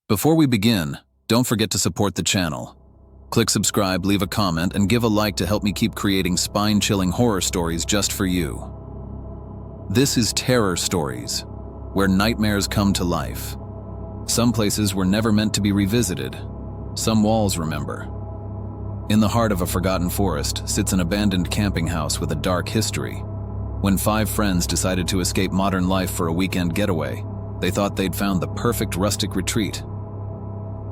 Before we begin, don't forget to support the channel. Click subscribe, leave a comment, and give a like to help me keep creating spine-chilling horror stories just for you. This is Terror Stories, where nightmares come to life. Some places were never meant to be revisited. Some walls remember. In the heart of a forgotten forest sits an abandoned camping house with a dark history. When 5 friends decided to escape modern life for a weekend getaway, they thought they'd found the perfect rustic retreat.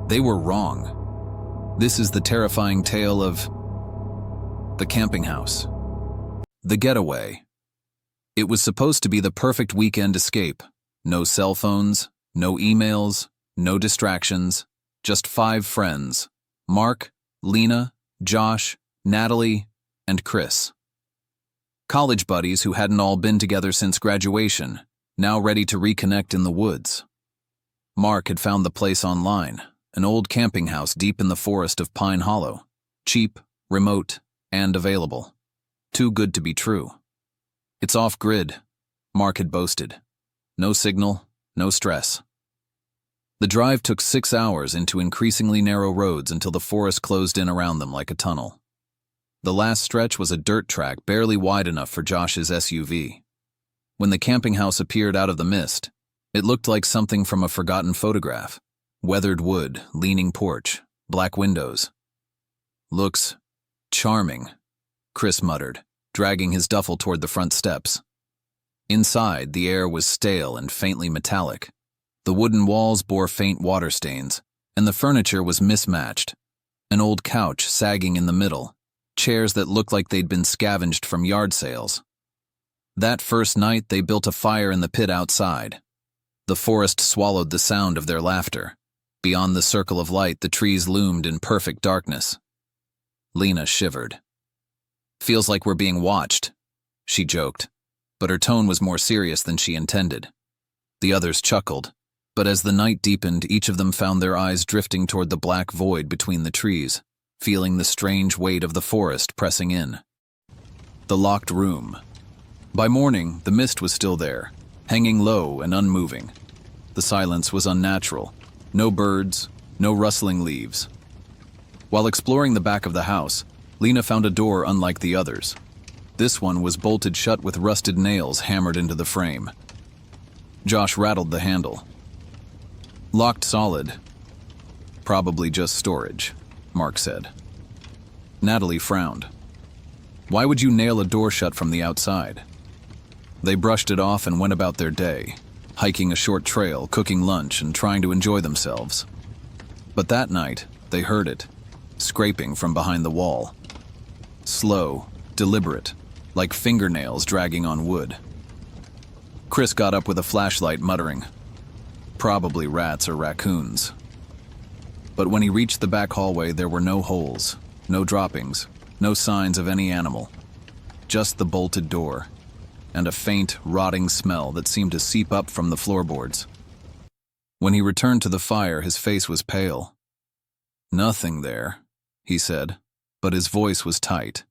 They were wrong. This is the terrifying tale of the camping house. The Getaway. It was supposed to be the perfect weekend escape. No cell phones, no emails, no distractions, just 5 friends: Mark, Lena, Josh, Natalie, and Chris. College buddies who hadn't all been together since graduation, now ready to reconnect in the woods. Mark had found the place online, an old camping house deep in the forest of Pine Hollow, cheap, remote, and available. Too good to be true. It's off-grid, Mark had boasted. No signal, no stress. The drive took 6 hours into increasingly narrow roads until the forest closed in around them like a tunnel. The last stretch was a dirt track barely wide enough for Josh's SUV. When the camping house appeared out of the mist, it looked like something from a forgotten photograph. Weathered wood, leaning porch, black windows. "Looks charming," Chris muttered, dragging his duffel toward the front steps. Inside, the air was stale and faintly metallic. The wooden walls bore faint water stains, and the furniture was mismatched. An old couch sagging in the middle, chairs that looked like they'd been scavenged from yard sales. That first night, they built a fire in the pit outside. The forest swallowed the sound of their laughter. Beyond the circle of light, the trees loomed in perfect darkness. Lena shivered. "Feels like we're being watched," she joked, but her tone was more serious than she intended. The others chuckled, but as the night deepened, each of them found their eyes drifting toward the black void between the trees, feeling the strange weight of the forest pressing in. The locked room. By morning, the mist was still there, hanging low and unmoving. The silence was unnatural. No birds, no rustling leaves. While exploring the back of the house, Lena found a door unlike the others. This one was bolted shut with rusted nails hammered into the frame. Josh rattled the handle. "Locked solid. Probably just storage," Mark said. Natalie frowned. "Why would you nail a door shut from the outside?" They brushed it off and went about their day, hiking a short trail, cooking lunch, and trying to enjoy themselves. But that night, they heard it, scraping from behind the wall. Slow, deliberate, like fingernails dragging on wood. Chris got up with a flashlight, muttering, "Probably rats or raccoons." But when he reached the back hallway, there were no holes, no droppings, no signs of any animal. Just the bolted door, and a faint, rotting smell that seemed to seep up from the floorboards. When he returned to the fire, his face was pale. "Nothing there," he said, but his voice was tight.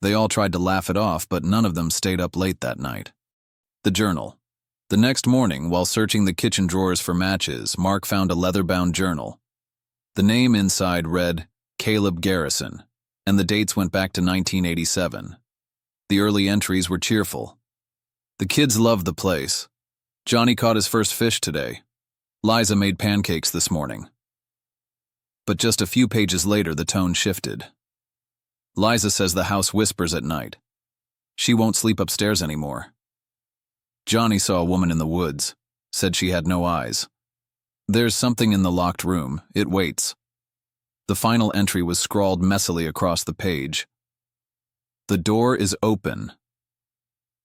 They all tried to laugh it off, but none of them stayed up late that night. The journal. The next morning, while searching the kitchen drawers for matches, Mark found a leather-bound journal. The name inside read Caleb Garrison, and the dates went back to 1987. The early entries were cheerful. "The kids loved the place. Johnny caught his first fish today. Liza made pancakes this morning." But just a few pages later, the tone shifted. "Liza says the house whispers at night. She won't sleep upstairs anymore. Johnny saw a woman in the woods, said she had no eyes. There's something in the locked room. It waits." The final entry was scrawled messily across the page. "The door is open.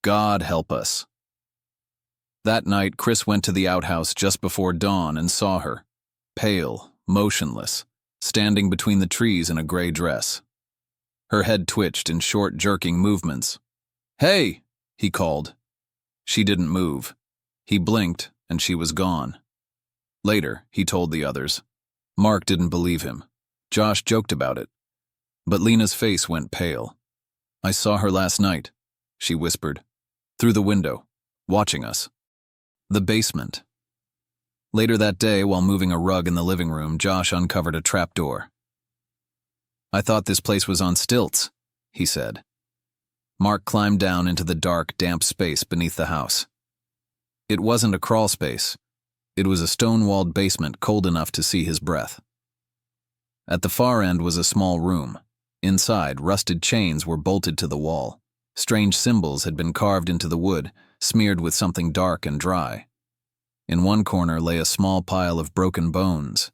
God help us." That night, Chris went to the outhouse just before dawn and saw her, pale, motionless, standing between the trees in a gray dress. Her head twitched in short, jerking movements. "Hey!" he called. She didn't move. He blinked, and she was gone. Later, he told the others. Mark didn't believe him. Josh joked about it. But Lena's face went pale. "I saw her last night," she whispered, "through the window, watching us." The basement. Later that day, while moving a rug in the living room, Josh uncovered a trapdoor. "I thought this place was on stilts," he said. Mark climbed down into the dark, damp space beneath the house. It wasn't a crawl space. It was a stone-walled basement cold enough to see his breath. At the far end was a small room. Inside, rusted chains were bolted to the wall. Strange symbols had been carved into the wood, smeared with something dark and dry. In one corner lay a small pile of broken bones.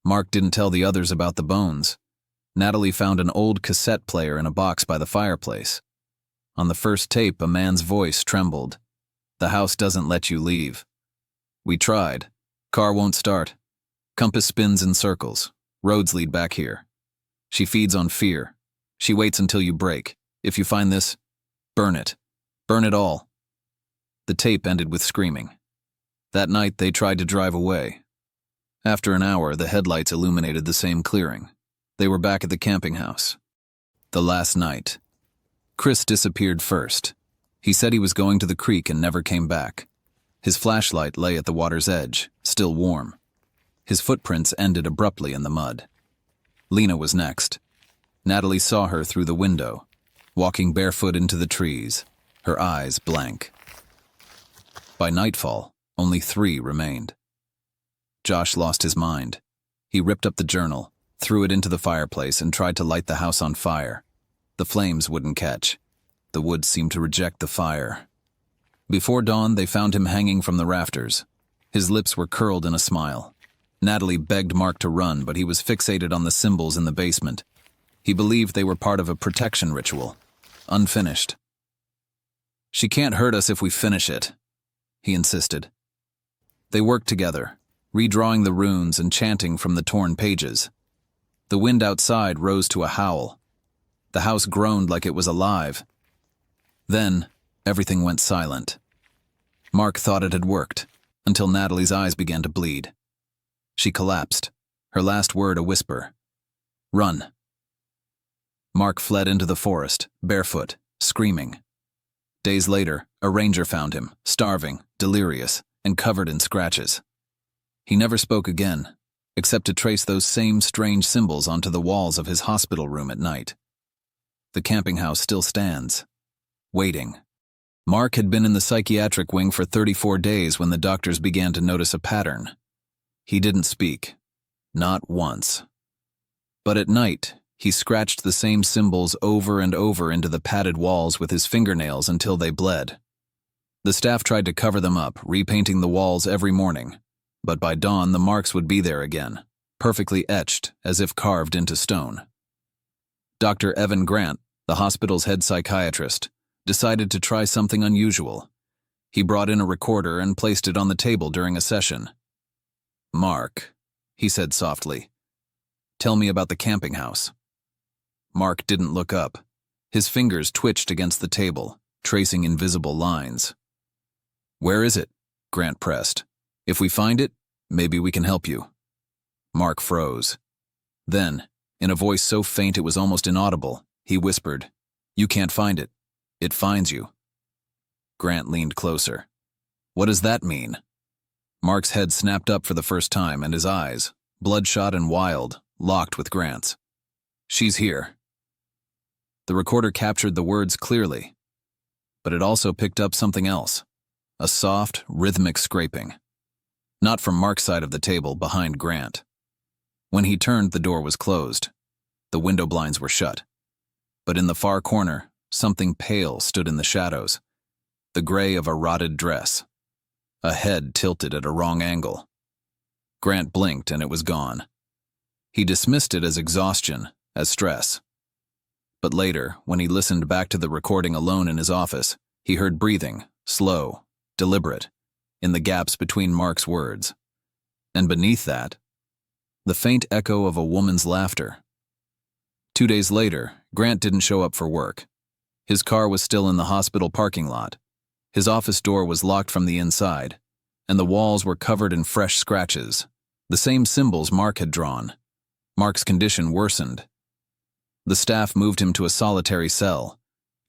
Mark didn't tell the others about the bones. Natalie found an old cassette player in a box by the fireplace. On the first tape, a man's voice trembled. "The house doesn't let you leave. We tried. Car won't start. Compass spins in circles. Roads lead back here. She feeds on fear. She waits until you break. If you find this, burn it. Burn it all." The tape ended with screaming. That night, they tried to drive away. After an hour, the headlights illuminated the same clearing. They were back at the camping house. The last night. Chris disappeared first. He said he was going to the creek and never came back. His flashlight lay at the water's edge, still warm. His footprints ended abruptly in the mud. Lena was next. Natalie saw her through the window, walking barefoot into the trees, her eyes blank. By nightfall, only 3 remained. Josh lost his mind. He ripped up the journal, threw it into the fireplace, and tried to light the house on fire. The flames wouldn't catch. The wood seemed to reject the fire. Before dawn, they found him hanging from the rafters. His lips were curled in a smile. Natalie begged Mark to run, but he was fixated on the symbols in the basement. He believed they were part of a protection ritual, unfinished. "She can't hurt us if we finish it," he insisted. They worked together, redrawing the runes and chanting from the torn pages. The wind outside rose to a howl. The house groaned like it was alive. Then, everything went silent. Mark thought it had worked, until Natalie's eyes began to bleed. She collapsed, her last word a whisper. "Run." Mark fled into the forest, barefoot, screaming. Days later, a ranger found him, starving, delirious, and covered in scratches. He never spoke again, except to trace those same strange symbols onto the walls of his hospital room at night. The camping house still stands, waiting. Mark had been in the psychiatric wing for 34 days when the doctors began to notice a pattern. He didn't speak, not once. But at night, he scratched the same symbols over and over into the padded walls with his fingernails until they bled. The staff tried to cover them up, repainting the walls every morning. But by dawn, the marks would be there again, perfectly etched, as if carved into stone. Dr. Evan Grant, the hospital's head psychiatrist, decided to try something unusual. He brought in a recorder and placed it on the table during a session. "Mark," he said softly, "tell me about the camping house." Mark didn't look up. His fingers twitched against the table, tracing invisible lines. "Where is it?" Grant pressed. "If we find it, maybe we can help you." Mark froze. Then, in a voice so faint it was almost inaudible, he whispered, "You can't find it. It finds you." Grant leaned closer. "What does that mean?" Mark's head snapped up for the first time, and his eyes, bloodshot and wild, locked with Grant's. "She's here." The recorder captured the words clearly, but it also picked up something else, a soft, rhythmic scraping. Not from Mark's side of the table, behind Grant. When he turned, the door was closed. The window blinds were shut. But in the far corner, something pale stood in the shadows, the gray of a rotted dress. A head tilted at a wrong angle. Grant blinked and it was gone. He dismissed it as exhaustion, as stress. But later, when he listened back to the recording alone in his office, he heard breathing, slow, deliberate, in the gaps between Mark's words. And beneath that, the faint echo of a woman's laughter. 2 days later, Grant didn't show up for work. His car was still in the hospital parking lot. His office door was locked from the inside, and the walls were covered in fresh scratches, the same symbols Mark had drawn. Mark's condition worsened. The staff moved him to a solitary cell,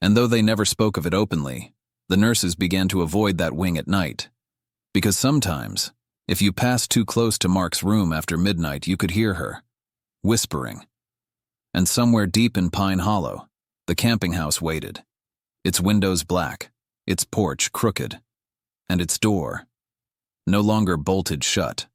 and though they never spoke of it openly, the nurses began to avoid that wing at night. Because sometimes, If you passed too close to Mark's room after midnight, you could hear her, whispering. And somewhere deep in Pine Hollow, the camping house waited, its windows black, its porch crooked, and its door no longer bolted shut.